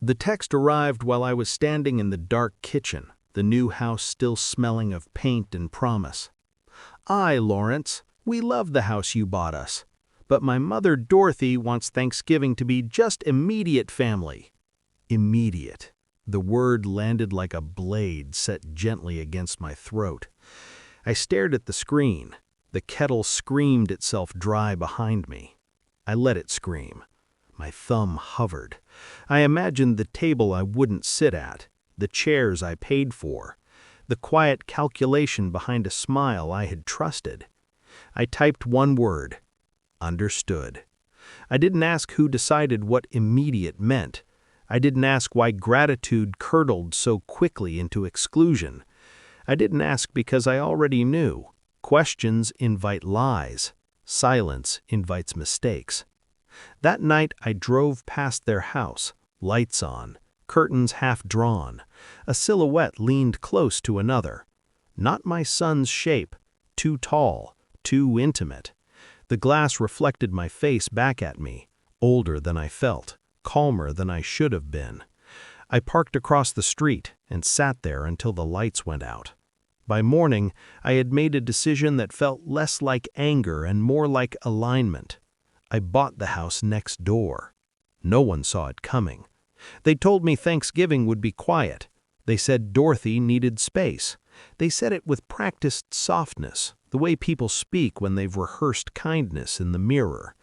The text arrived while I was standing in the dark kitchen, the new house still smelling of paint and promise. "Aye, Lawrence, we love the house you bought us. But my mother Dorothy wants Thanksgiving to be just immediate family." Immediate. The word landed like a blade set gently against my throat. I stared at the screen. The kettle screamed itself dry behind me. I let it scream. My thumb hovered. I imagined the table I wouldn't sit at, the chairs I paid for, the quiet calculation behind a smile I had trusted. I typed one word: understood. I didn't ask who decided what immediate meant. I didn't ask why gratitude curdled so quickly into exclusion. I didn't ask because I already knew. Questions invite lies. Silence invites mistakes. That night I drove past their house, lights on, curtains half drawn. A silhouette leaned close to another. Not my son's shape, too tall, too intimate. The glass reflected my face back at me, older than I felt, calmer than I should have been. I parked across the street and sat there until the lights went out. By morning, I had made a decision that felt less like anger and more like alignment. I bought the house next door. No one saw it coming. They told me Thanksgiving would be quiet. They said Dorothy needed space. They said it with practiced softness, the way people speak when they've rehearsed kindness in the mirror.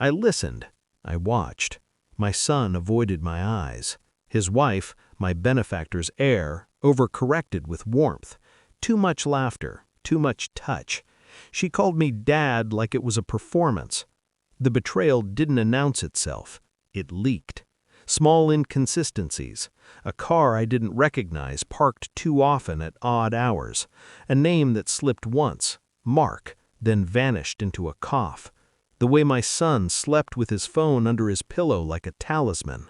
I listened. I watched. My son avoided my eyes. His wife, my benefactor's heir, overcorrected with warmth. Too much laughter, too much touch. She called me Dad like it was a performance. The betrayal didn't announce itself. It leaked. Small inconsistencies. A car I didn't recognize parked too often at odd hours. A name that slipped once, Mark, then vanished into a cough. The way my son slept with his phone under his pillow like a talisman.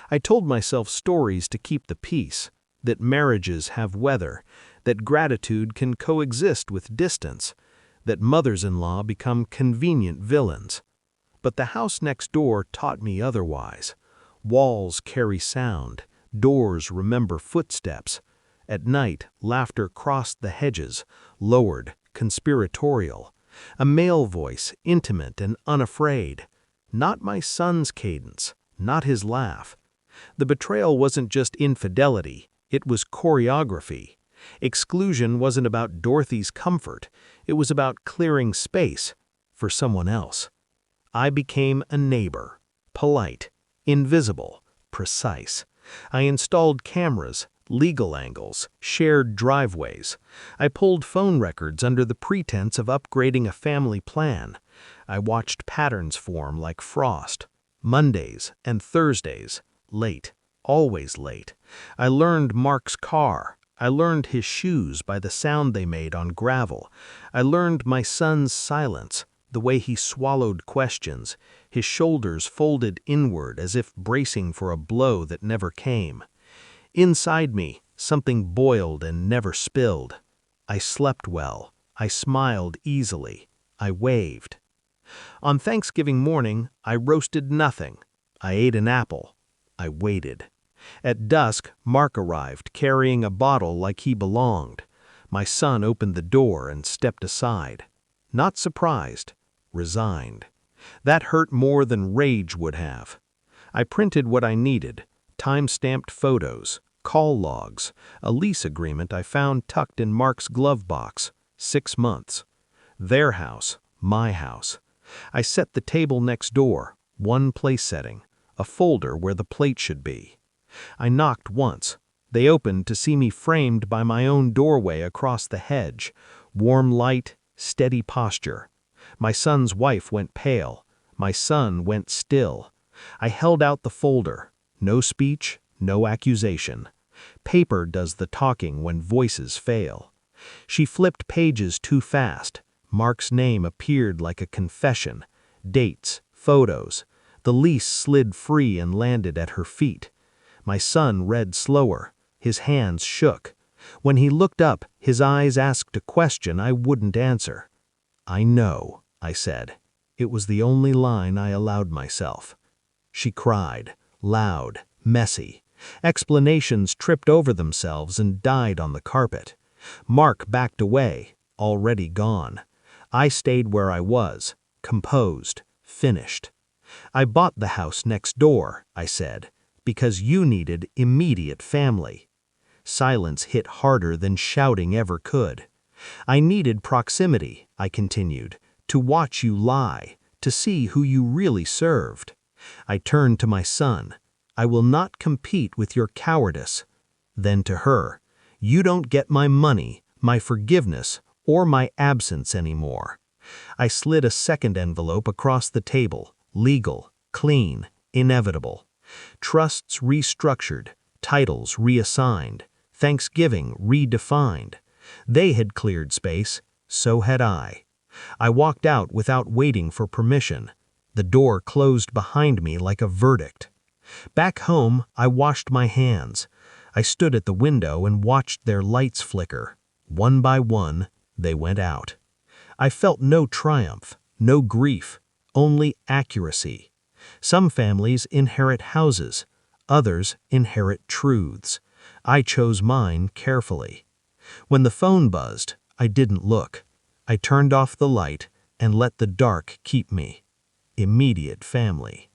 I told myself stories to keep the peace, that marriages have weather, that gratitude can coexist with distance, that mothers-in-law become convenient villains. But the house next door taught me otherwise. Walls carry sound, doors remember footsteps. At night, laughter crossed the hedges, lowered, conspiratorial. A male voice, intimate and unafraid. Not my son's cadence, not his laugh. The betrayal wasn't just infidelity, it was choreography. Exclusion wasn't about Dorothy's comfort, it was about clearing space for someone else. I became a neighbor, polite, invisible, precise. I installed cameras, legal angles, shared driveways. I pulled phone records under the pretense of upgrading a family plan. I watched patterns form like frost. Mondays and Thursdays, late, always late. I learned Mark's car. I learned his shoes by the sound they made on gravel. I learned my son's silence, the way he swallowed questions, his shoulders folded inward as if bracing for a blow that never came. Inside me, something boiled and never spilled. I slept well. I smiled easily. I waved. On Thanksgiving morning, I roasted nothing. I ate an apple. I waited. At dusk, Mark arrived, carrying a bottle like he belonged. My son opened the door and stepped aside. Not surprised, resigned. That hurt more than rage would have. I printed what I needed, time-stamped photos, call logs, a lease agreement I found tucked in Mark's glove box, 6 months. Their house, my house. I set the table next door, one place setting, a folder where the plate should be. I knocked once. They opened to see me framed by my own doorway across the hedge. Warm light, steady posture. My son's wife went pale. My son went still. I held out the folder. No speech, no accusation. Paper does the talking when voices fail. She flipped pages too fast. Mark's name appeared like a confession. Dates, photos. The lease slid free and landed at her feet. My son read slower. His hands shook. When he looked up, his eyes asked a question I wouldn't answer. "I know," I said. It was the only line I allowed myself. She cried, loud, messy. Explanations tripped over themselves and died on the carpet. Mark backed away, already gone. I stayed where I was, composed, finished. I bought the house next door, I said, because you needed immediate family. Silence hit harder than shouting ever could. I needed proximity, I continued, to watch you lie, to see who you really served. I turned to my son. I will not compete with your cowardice. Then to her, you don't get my money, my forgiveness, or my absence anymore. I slid a second envelope across the table, legal, clean, inevitable. Trusts restructured, titles reassigned, Thanksgiving redefined. They had cleared space, so had I. I walked out without waiting for permission. The door closed behind me like a verdict. Back home, I washed my hands. I stood at the window and watched their lights flicker. One by one, they went out. I felt no triumph, no grief, only accuracy. Some families inherit houses, others inherit truths. I chose mine carefully. When the phone buzzed, I didn't look. I turned off the light and let the dark keep me. Immediate family.